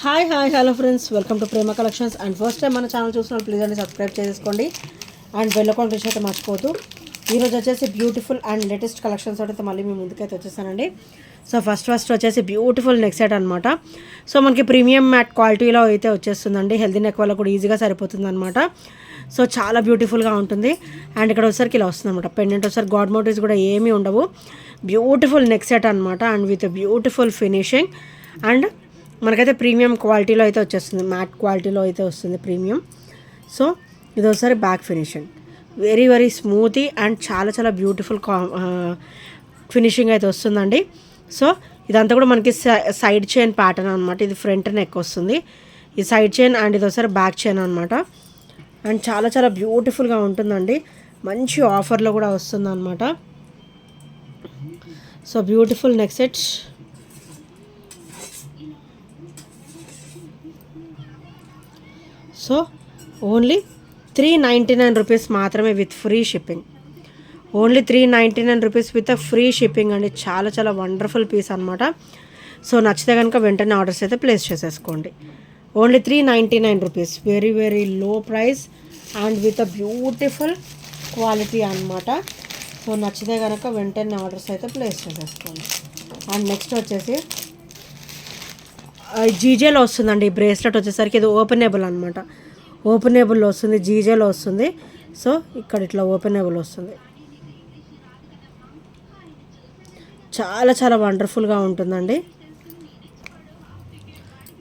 Hi hello friends, welcome to Prema collections. And first time మన channel చూసిన please అండి subscribe చేసుకోండి and bell icon press అయితే మర్చిపోతూ. ఈరోజు వచ్చేసి బ్యూటిఫుల్ అండ్ లేటెస్ట్ కలెక్షన్స్ అయితే మళ్ళీ మీ ముందుకైతే వచ్చేసానండి. సో ఫస్ట్ వచ్చేసి బ్యూటిఫుల్ నెక్ సెట్ అనమాట. సో మనకి ప్రీమియం మ్యాట్ క్వాలిటీలో అయితే వచ్చేస్తుందండి. హెల్దీ నెక్ వల్ల కూడా ఈజీగా సరిపోతుంది అనమాట. సో చాలా బ్యూటిఫుల్గా ఉంటుంది. అండ్ ఇక్కడ వచ్చేసరికి ఇలా వస్తుంది అనమాట. పెండెంట్ వచ్చేసరికి గాడ్ మోటివ్స్ కూడా ఏమీ ఉండవు. బ్యూటిఫుల్ నెక్ సెట్ అనమాట. And with beautiful finishing and మనకైతే ప్రీమియం క్వాలిటీలో అయితే వచ్చేస్తుంది. మ్యాట్ క్వాలిటీలో అయితే వస్తుంది ప్రీమియం. సో ఇది ఒకసారి back finishing very smoothie and చాలా బ్యూటిఫుల్ ఫినిషింగ్ అయితే వస్తుందండి. సో ఇదంతా కూడా మనకి సైడ్ చైన్ ప్యాటర్న్ అనమాట. ఇది ఫ్రంట్ నెక్ వస్తుంది, ఈ సైడ్ చైన్ అండ్ ఇది ఒకసారి బ్యాక్ చైన్ అనమాట. అండ్ చాలా బ్యూటిఫుల్గా ఉంటుందండి. మంచి ఆఫర్లో కూడా వస్తుంది అనమాట. So beautiful neck set. So only 399 rupees మాత్రమే with free shipping. Only 399 rupees with free shipping అండి. చాలా వండర్ఫుల్ పీస్ అనమాట. సో నచ్చితే కనుక వెంటనే ఆర్డర్స్ అయితే ప్లేస్ చేసేసుకోండి. Only 399 rupees, very low price and with beautiful quality అనమాట. సో నచ్చితే కనుక వెంటనే ఆర్డర్స్ అయితే ప్లేస్ చేసేసుకోండి. అండ్ నెక్స్ట్ వచ్చేసి జీజేలో వస్తుందండి. బ్రేస్లెట్ వచ్చేసరికి ఇది ఓపెనబుల్ అనమాట. ఓపెనబుల్లో వస్తుంది, జీజేలో వస్తుంది. సో ఇక్కడ ఇట్లా ఓపెనబుల్ వస్తుంది. చాలా వండర్ఫుల్గా ఉంటుందండి.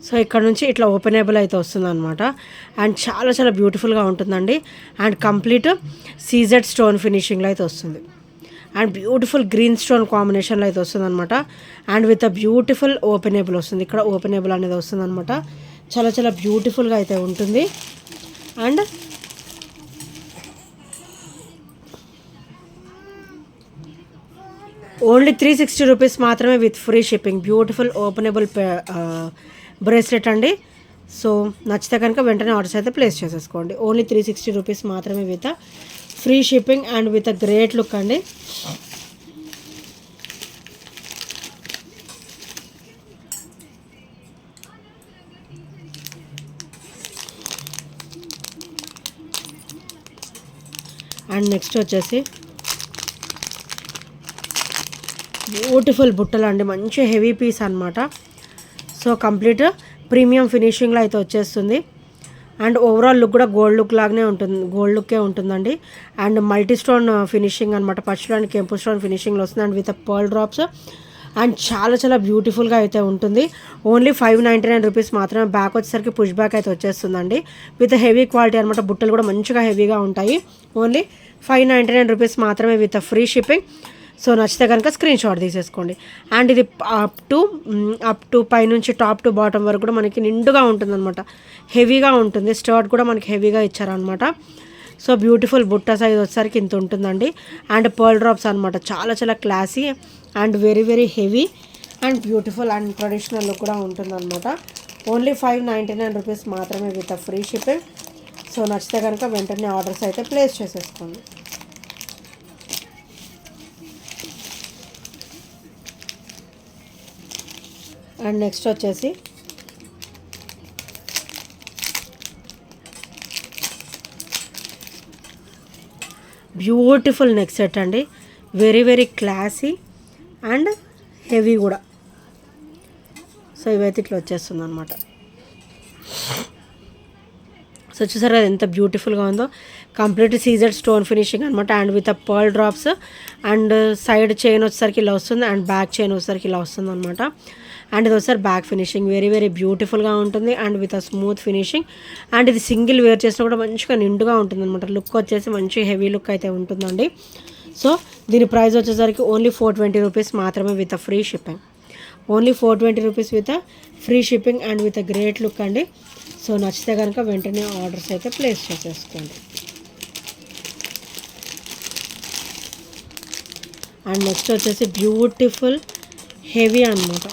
సో ఇక్కడ నుంచి ఇట్లా ఓపెనబుల్ అయితే వస్తుంది అనమాట. అండ్ చాలా బ్యూటిఫుల్గా ఉంటుందండి. అండ్ కంప్లీట్ సీజెడ్ స్టోన్ ఫినిషింగ్లో అయితే వస్తుంది. అండ్ బ్యూటిఫుల్ గ్రీన్ స్టోన్ కాంబినేషన్లో అయితే వస్తుంది అనమాట. అండ్ విత్ బ్యూటిఫుల్ ఓపెనబుల్ వస్తుంది. ఇక్కడ ఓపెనబుల్ అనేది వస్తుంది అనమాట. చాలా బ్యూటిఫుల్గా అయితే ఉంటుంది. అండ్ ఓన్లీ 360 రూపీస్ మాత్రమే with free shipping. Beautiful openable bracelet అండి. సో నచ్చితే కనుక వెంటనే ఆర్డర్స్ అయితే ప్లేస్ చేసేసుకోండి. ఓన్లీ 360 రూపీస్ మాత్రమే with free shipping and with great look అండి. అండ్ నెక్స్ట్ వచ్చేసి బ్యూటిఫుల్ బుట్టలు అండి. మంచి హెవీ పీస్ అనమాట. సో కంప్లీట్ ప్రీమియం ఫినిషింగ్లో అయితే వచ్చేస్తుంది. అండ్ ఓవరాల్ లుక్ కూడా గోల్డ్ లుక్ లాగానే ఉంటుంది, గోల్డ్ లుక్కే ఉంటుందండి. అండ్ మల్టీ స్టోన్ ఫినిషింగ్ అనమాట. పచ్చులో అండ్ కెంపు స్టోన్ ఫినిషింగ్లో వస్తుంది. And with pearl drops and చాలా బ్యూటిఫుల్గా అయితే ఉంటుంది. ఓన్లీ 599 రూపీస్ మాత్రమే. బ్యాక్ వచ్చేసరికి పుష్ బ్యాక్ అయితే వచ్చేస్తుందండి. విత్ హెవీ క్వాలిటీ అనమాట. బుట్టలు కూడా మంచిగా హెవీగా ఉంటాయి. ఓన్లీ 599 రూపీస్ మాత్రమే విత్ ఫ్రీ షిప్పింగ్. సో నచ్చితే కనుక స్క్రీన్ షాట్ తీసేసుకోండి. అండ్ ఇది అప్ టు పైనుంచి టాప్ టు బాటమ్ వరకు కూడా మనకి నిండుగా ఉంటుందన్నమాట. హెవీగా ఉంటుంది. స్టర్ట్ కూడా మనకి హెవీగా ఇచ్చారనమాట. సో బ్యూటిఫుల్ బుట్ట సైజ్ వచ్చేసరికి ఇంత ఉంటుందండి. అండ్ పర్ల్ డ్రాప్స్ అనమాట. చాలా classy and very heavy and beautiful and traditional look కూడా ఉంటుందన్నమాట. ఓన్లీ 599 రూపీస్ మాత్రమే విత్ ఫ్రీ షిప్పింగ్. సో నచ్చితే కనుక వెంటనే ఆర్డర్స్ అయితే ప్లేస్ చేసేసుకోండి. అండ్ నెక్స్ట్ వచ్చేసి బ్యూటిఫుల్ నెక్ సెట్ అండి. వెరీ క్లాసీ అండ్ హెవీ కూడా. సో ఇవైతే ఇట్లా వచ్చేస్తుంది అనమాట. సో చూసారా ఎంత బ్యూటిఫుల్గా ఉందో. కంప్లీట్ సీజెడ్ స్టోన్ ఫినిషింగ్ అనమాట. And with pearl drops and side chain వచ్చేసరికి ఇలా వస్తుంది. అండ్ బ్యాక్ చైన్ వచ్చేసరికి ఇలా వస్తుంది అనమాట. అండ్ ఇది వచ్చేసరి బ్యాక్ ఫినిషింగ్ వెరీ బ్యూటిఫుల్గా ఉంటుంది. And with smooth finishing. And ఇది సింగిల్ వేర్ చేసినా కూడా మంచిగా నిండుగా ఉంటుంది అనమాట. లుక్ వచ్చేసి మంచి హెవీ లుక్ అయితే ఉంటుందండి. సో దీని ప్రైస్ వచ్చేసరికి ఓన్లీ 420 రూపీస్ మాత్రమే with free shipping. Only 420 rupees with free shipping and with great look అండి. సో నచ్చితే కనుక వెంటనే ఆర్డర్స్ అయితే ప్లేస్ చేసేసుకోండి. అండ్ నెక్స్ట్ వచ్చేసి బ్యూటిఫుల్ హెవీ అనమాట.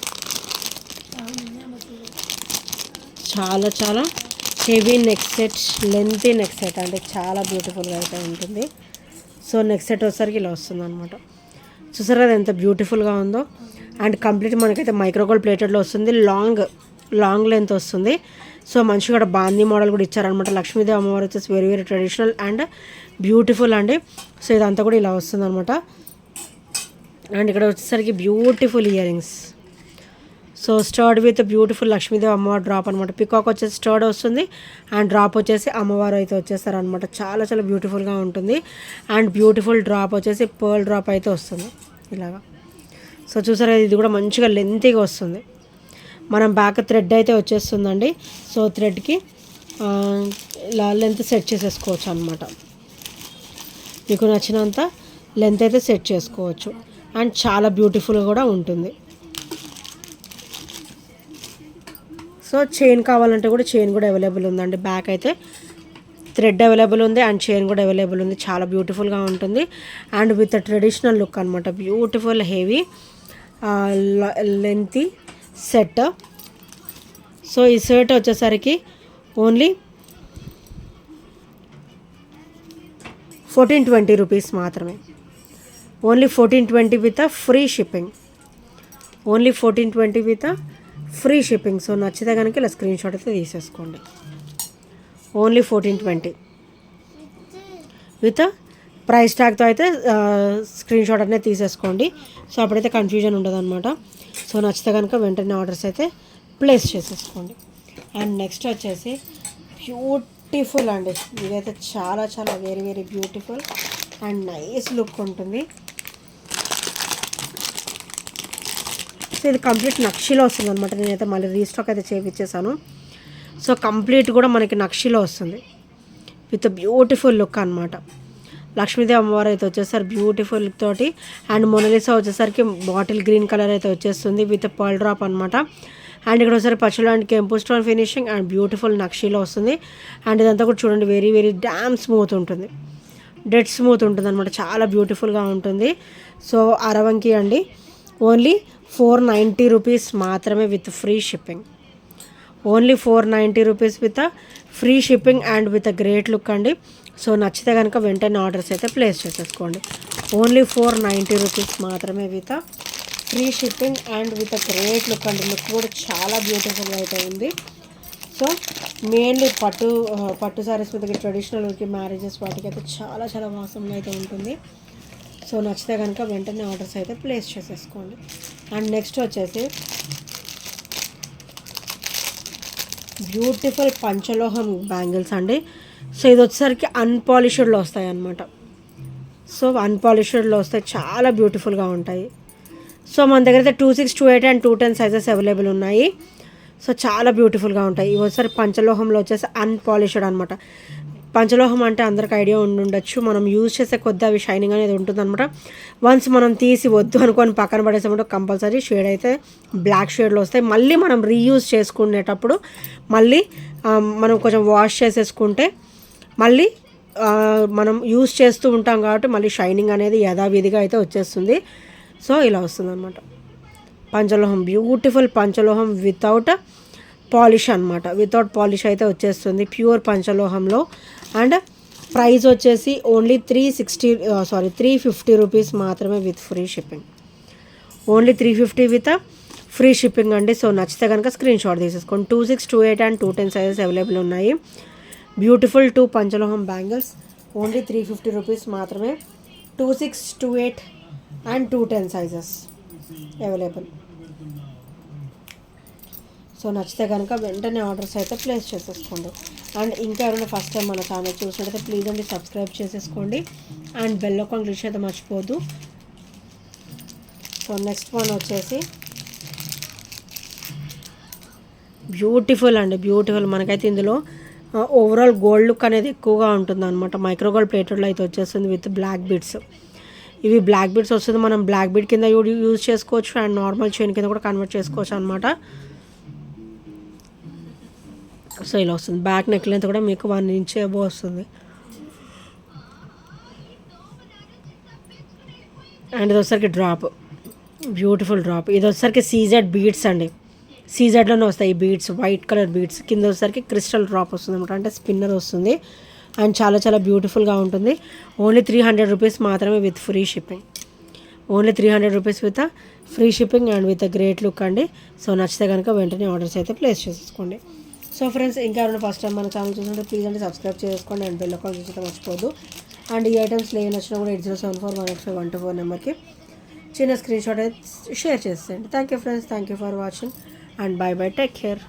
చాలా heavy neck set, lengthy neck set అంటే చాలా బ్యూటిఫుల్గా అయితే ఉంటుంది. సో నెక్ సెట్ వచ్చేసరికి ఇలా వస్తుంది అనమాట. చూసారా అది ఎంత బ్యూటిఫుల్గా ఉందో. అండ్ కంప్లీట్ మనకైతే మైక్రోగోల్డ్ ప్లేటెడ్లో వస్తుంది. లాంగ్ లెంత్ వస్తుంది. సో మంచిగా బాందీ మోడల్ కూడా ఇచ్చారనమాట. లక్ష్మీదేవి అమ్మవారు వచ్చేసి very very traditional and beautiful అండి. సో ఇదంతా కూడా ఇలా వస్తుంది అనమాట. అండ్ ఇక్కడ వచ్చేసరికి beautiful ear rings. So స్టర్డ్ with beautiful Lakshmidevi అమ్మవారు డ్రాప్ అనమాట. పికాక్ వచ్చేసి స్టర్డ్ వస్తుంది అండ్ డ్రాప్ వచ్చేసి అమ్మవారు అయితే వచ్చేస్తారనమాట. చాలా చాలా బ్యూటిఫుల్గా ఉంటుంది. అండ్ బ్యూటిఫుల్ డ్రాప్ వచ్చేసి పర్ల్ డ్రాప్ అయితే వస్తుంది ఇలాగా. సో చూసారా, ఇది కూడా మంచిగా లెంతీగా వస్తుంది. మనం బ్యాక్ థ్రెడ్ అయితే వచ్చేస్తుందండి. సో థ్రెడ్కి ఇలా లెంత్ సెట్ చేసేసుకోవచ్చు అనమాట. మీకు నచ్చినంత లెంత్ అయితే సెట్ చేసుకోవచ్చు. అండ్ చాలా బ్యూటిఫుల్గా కూడా ఉంటుంది. సో చైన్ కావాలంటే కూడా చైన్ కూడా అవైలబుల్ ఉందండి. బ్యాక్ అయితే థ్రెడ్ అవైలబుల్ ఉంది అండ్ చైన్ కూడా అవైలబుల్ ఉంది. చాలా బ్యూటిఫుల్గా ఉంటుంది అండ్ విత్ ట్రెడిషనల్ లుక్ అనమాట. Beautiful heavy lengthy set. So ఈ సెట్ వచ్చేసరికి ఓన్లీ 1420 రూపీస్ మాత్రమే. Only 1420 with free shipping. Only 1420 with free shipping. So నచ్చితే కనుక ఇలా స్క్రీన్ షాట్ అయితే తీసేసుకోండి. ఓన్లీ 1420 విత్ ప్రైస్ ట్యాగ్తో అయితే స్క్రీన్ షాట్ అనేది తీసేసుకోండి. సో అప్పుడైతే కన్ఫ్యూజన్ ఉండదు అనమాట. సో నచ్చితే కనుక వెంటనే ఆర్డర్స్ అయితే ప్లేస్ చేసేసుకోండి. అండ్ నెక్స్ట్ వచ్చేసి బ్యూటిఫుల్ అండి. ఇదైతే చాలా చాలా very very beautiful and nice look ఉంటుంది. సో ఇది కంప్లీట్ నక్షిలో వస్తుంది అనమాట. నేనైతే మళ్ళీ రీస్టాక్ అయితే చేయించేసాను. సో కంప్లీట్ కూడా మనకి నక్షిలో వస్తుంది విత్ బ్యూటిఫుల్ లుక్ అనమాట. లక్ష్మీదేవి అమ్మవారు అయితే వచ్చేసరికి బ్యూటిఫుల్ లుక్ తోటి అండ్ మొనాలిసా వచ్చేసరికి బాటిల్ గ్రీన్ కలర్ అయితే వచ్చేస్తుంది విత్ పర్ల్ డ్రాప్ అనమాట. అండ్ ఇక్కడ ఒకసారి పచ్చలు అండ్ కెంపు స్టోన్ ఫినిషింగ్ అండ్ బ్యూటిఫుల్ నక్షిలో వస్తుంది. అండ్ ఇదంతా కూడా చూడండి వెరీ వెరీ డ్యామ్ స్మూత్ ఉంటుంది. డెడ్ స్మూత్ ఉంటుంది అనమాట. చాలా బ్యూటిఫుల్గా ఉంటుంది. సో అరవంకి అండి. ఓన్లీ 490 రూపీస్ మాత్రమే with free shipping. Only 490 rupees with free shipping and with great look అండి. సో నచ్చితే కనుక వెంటనే ఆర్డర్స్ అయితే ప్లేస్ చేసేసుకోండి. ఓన్లీ 490 రూపీస్ మాత్రమే with free shipping and with great look అండి. లుక్ కూడా చాలా బ్యూటిఫుల్గా అయితే ఉంది. సో మెయిన్లీ పట్టు సారీస్ మీద ట్రెడిషనల్ లుక్ మ్యారేజెస్ వాటికి అయితే చాలా చాలా వాసంగా అయితే ఉంటుంది. సో నచ్చితే కనుక వెంటనే ఆర్డర్స్ అయితే ప్లేస్ చేసేసుకోండి. అండ్ నెక్స్ట్ వచ్చేసి బ్యూటిఫుల్ పంచలోహం బ్యాంగిల్స్ అండి. సో ఇది వచ్చేసరికి అన్పాలిష్డ్లో వస్తాయి అన్నమాట. సో అన్పాలిష్డ్లో వస్తాయి, చాలా బ్యూటిఫుల్గా ఉంటాయి. సో మన దగ్గర అయితే 26, 28 అండ్ 210 సైజెస్ అవైలబుల్ ఉన్నాయి. సో చాలా బ్యూటిఫుల్గా ఉంటాయి. ఇవి వచ్చేసరి పంచలోహంలో వచ్చేసి అన్పాలిష్డ్ అనమాట. పంచలోహం అంటే అందరికి ఐడియా ఉండొచ్చు. మనం యూజ్ చేసే కొద్ది అవి షైనింగ్ అనేది ఉంటుందన్నమాట. వన్స్ మనం తీసి వద్దు అనుకొని పక్కన పడేసామంటే కంపల్సరీ షేడ్ అయితే బ్లాక్ షేడ్లో వస్తాయి. మళ్ళీ మనం రీయూజ్ చేసుకునేటప్పుడు మళ్ళీ మనం కొంచెం వాష్ చేసేసుకుంటే మళ్ళీ మనం యూజ్ చేస్తూ ఉంటాం కాబట్టి మళ్ళీ షైనింగ్ అనేది యథావిధిగా అయితే వచ్చేస్తుంది. సో ఇలా వస్తుంది అనమాట. పంచలోహం బ్యూటిఫుల్ పంచలోహం వితౌట్ పాలిష్ అనమాట. వితౌట్ పాలిష్ అయితే వచ్చేస్తుంది ప్యూర్ పంచలోహంలో. అండ్ ప్రైస్ వచ్చేసి ఓన్లీ 350 రూపీస్ మాత్రమే with free shipping. Only 350 with free shipping అండి. సో నచ్చితే కనుక స్క్రీన్ షాట్ తీసేసుకోండి. 26, 28 అండ్ 210 సైజెస్ అవైలబుల్ ఉన్నాయి. బ్యూటిఫుల్ 2 పంచలోహం బ్యాంగిల్స్ ఓన్లీ 350 రూపీస్ మాత్రమే. 26, 28 అండ్ 210 సైజెస్ అవైలబుల్. సో నచ్చితే కనుక వెంటనే ఆర్డర్స్ అయితే ప్లేస్ చేసేసుకోండి. అండ్ ఇంకా ఎవరైనా ఫస్ట్ టైం మన ఛానల్ చూసినట్టయితే ప్లీజ్ అండి సబ్స్క్రైబ్ చేసేసుకోండి అండ్ బెల్ ఐకాన్ క్లిక్ అయితే మర్చిపోద్దు. సో నెక్స్ట్ వన్ వచ్చేసి బ్యూటిఫుల్ అండి. బ్యూటిఫుల్ మనకైతే ఇందులో ఓవరాల్ గోల్డ్ లుక్ అనేది ఎక్కువగా ఉంటుంది అనమాట. మైక్రో గోల్డ్ ప్లేటెడ్లో అయితే వచ్చేస్తుంది విత్ బ్లాక్ బీడ్స్. ఇవి బ్లాక్ బీడ్స్ వస్తుంది. మనం బ్లాక్ బీడ్ కింద యూజ్ చేసుకోవచ్చు అండ్ నార్మల్ చైన్ కింద కూడా కన్వర్ట్ చేసుకోవచ్చు అనమాట. సో ఇలా వస్తుంది. బ్యాక్ నెక్ లెంత్ కూడా మీకు 1 ఇంచ్ అబో వస్తుంది. అండ్ ఇది వచ్చేసరికి డ్రాప్, బ్యూటిఫుల్ డ్రాప్. ఇది వచ్చేసరికి సీజెడ్ బీడ్స్ అండి. సీజెడ్లోనే వస్తాయి ఈ బీడ్స్, వైట్ కలర్ బీడ్స్. కింద వచ్చేసరికి క్రిస్టల్ డ్రాప్ వస్తుంది అనమాట, అంటే స్పిన్నర్ వస్తుంది. అండ్ చాలా చాలా బ్యూటిఫుల్గా ఉంటుంది. ఓన్లీ 300 రూపీస్ మాత్రమే with free shipping. Only 300 rupees with free shipping and with great look అండి. సో నచ్చితే కనుక వెంటనే ఆర్డర్స్ అయితే ప్లేస్ చేసేసుకోండి. సో ఫ్రెండ్స్, ఇంకా ఎవరైనా ఫస్ట్ టైం మన ఛానల్ చూస్తుంటే ప్లీజ్ అంటే సబ్స్క్రైబ్ చేసుకోండి అండ్ బెల్ ఐకాన్ చూస్తే మర్చిపోద్దు. అండ్ ఈ ఐటమ్స్ ఏ నచ్చినా కూడా 8074185124 నెంబర్కి చిన్న స్క్రీన్ షాట్ అయితే షేర్ చేసేయండి. Thank you friends, thank you for watching and by by, take care.